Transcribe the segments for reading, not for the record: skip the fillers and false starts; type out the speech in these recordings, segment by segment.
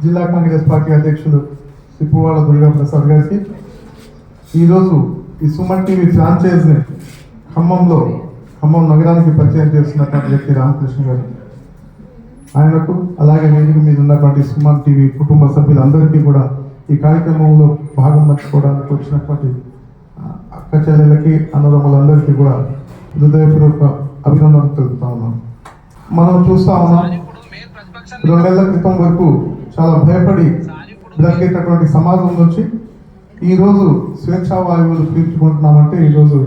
జిల్లా కాంగ్రెస్ పార్టీ అధ్యక్షులు సిప్పువాడ దుర్గా ప్రసాద్ గారికి ఈరోజు ఈ సుమన్ టీవీ ఫ్రాంచైజ్ని ఖమ్మం నగరానికి పరిచయం చేస్తున్నటువంటి వ్యక్తి రామకృష్ణ గారు ఆయనకు, అలాగే వేదిక మీద ఉన్నటువంటి సుమన్ టీవీ కుటుంబ సభ్యులందరికీ కూడా ఈ కార్యక్రమంలో భాగం పంచుకోవడానికి వచ్చినటువంటి అక్క చెల్లెలకి, అన్నదమ్ములందరికీ కూడా హృదయపూర్వక అభినందనలు తెలుపుతా ఉన్నాం. మనం చూస్తా ఉన్నాం, 2 నెలల క్రితం వరకు చాలా భయపడి బ్రతికేటటువంటి సమాజం నుంచి ఈరోజు స్వేచ్ఛా వాయువులు పీల్చుకుంటున్నామంటే ఈరోజు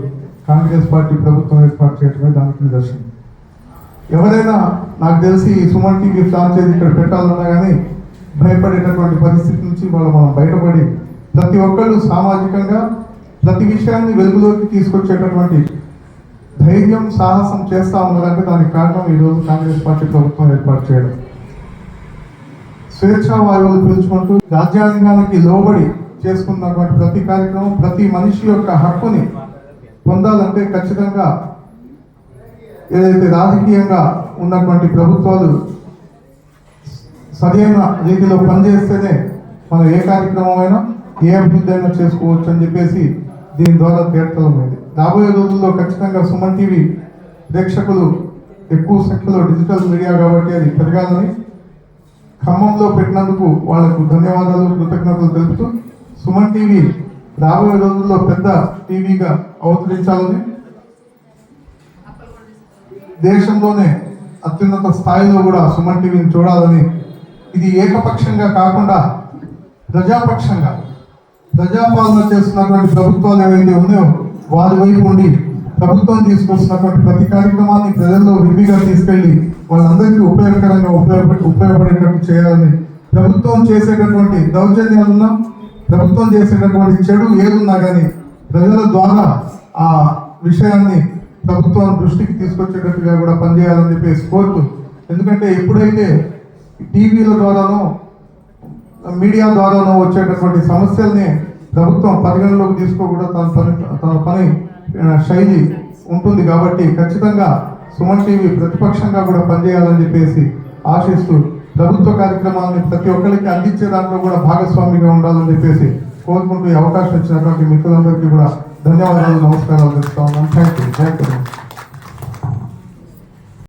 కాంగ్రెస్ పార్టీ ప్రభుత్వం ఏర్పాటు చేయడమే దానికి నిదర్శనం. ఎవరైనా నాకు తెలిసి సుమన్ టీవీ ఫ్రాంచైజ్ ఇక్కడ పెట్టాలన్నా కానీ భయపడేటటువంటి పరిస్థితి నుంచి మనం బయటపడి ప్రతి ఒక్కళ్ళు సామాజికంగా ప్రతి విషయాన్ని వెలుగులోకి తీసుకొచ్చేటటువంటి ధైర్యం, సాహసం చేస్తూ ఉన్నారంటే దానికి కారణం ఈరోజు కాంగ్రెస్ పార్టీ ప్రభుత్వం ఏర్పాటు చేయడం. స్వేచ్ఛా వాయువులు పీల్చుకుంటూ రాజ్యాంగానికి లోబడి చేసుకున్నటువంటి ప్రతి కార్యక్రమం, ప్రతి మనిషి యొక్క హక్కుని పొందాలంటే ఖచ్చితంగా ఏదైతే రాజకీయంగా ఉన్నటువంటి ప్రభుత్వాలు సరైన రీతిలో పనిచేస్తేనే మనం ఏ కార్యక్రమమైనా ఏ అభివృద్ధి అయినా చేసుకోవచ్చు అని చెప్పేసి దీని ద్వారా తేటతలమైంది. రాబోయే రోజుల్లో ఖచ్చితంగా సుమన్ టీవీ ప్రేక్షకులు ఎక్కువ సంఖ్యలో డిజిటల్ మీడియా కాబట్టి అది పెరగాలని ఖమ్మంలో పెట్టినందుకు వాళ్లకు ధన్యవాదాలు, కృతజ్ఞతలు తెలుపుతూ సుమన్ టీవీ రాబోయే రోజుల్లో పెద్ద టీవీగా అవతరించాలని, దేశంలోనే అత్యున్నత స్థాయిలో కూడా సుమన్ టీవీని చూడాలని, ఇది ఏకపక్షంగా కాకుండా ప్రజాపక్షంగా ప్రజాపాలన చేస్తున్నటువంటి ప్రభుత్వాలు ఏవైతే ఉన్నాయో వారి వైపు ఉండి ప్రభుత్వం తీసుకొస్తున్నటువంటి ప్రతి కార్యక్రమాన్ని ప్రజల్లో విరివిగా తీసుకెళ్లి వాళ్ళందరికీ ఉపయోగకరంగా ఉపయోగపడేటట్టు చేయాలని, ప్రభుత్వం చేసేటటువంటి దౌర్జన్యాలున్నా, ప్రభుత్వం చేసేటటువంటి చెడు ఏదున్నా కానీ ప్రజల ద్వారా ఆ విషయాన్ని ప్రభుత్వం దృష్టికి తీసుకొచ్చేటట్టుగా కూడా పనిచేయాలని చెప్పేసి కోరుతూ, ఎందుకంటే ఎప్పుడైతే టీవీల ద్వారానో మీడియా ద్వారానో వచ్చేటటువంటి సమస్యల్ని ప్రభుత్వం పరిగణలోకి తీసుకోకూడదు, తన పని శైలి ఉంటుంది కాబట్టి ఖచ్చితంగా సుమన్ టీవీ ప్రతిపక్షంగా కూడా పనిచేయాలని చెప్పేసి ఆశిస్తూ ప్రభుత్వ కార్యక్రమాలను ప్రతి ఒక్కరికి అందించే దాంట్లో కూడా భాగస్వామిగా ఉండాలని చెప్పేసి కోరుకుంటూ ఈ అవకాశం ఇచ్చినటువంటి మిత్రులందరికీ కూడా ధన్యవాదాలు, నమస్కారాలు తెలుపుతా ఉన్నాను. Thank you.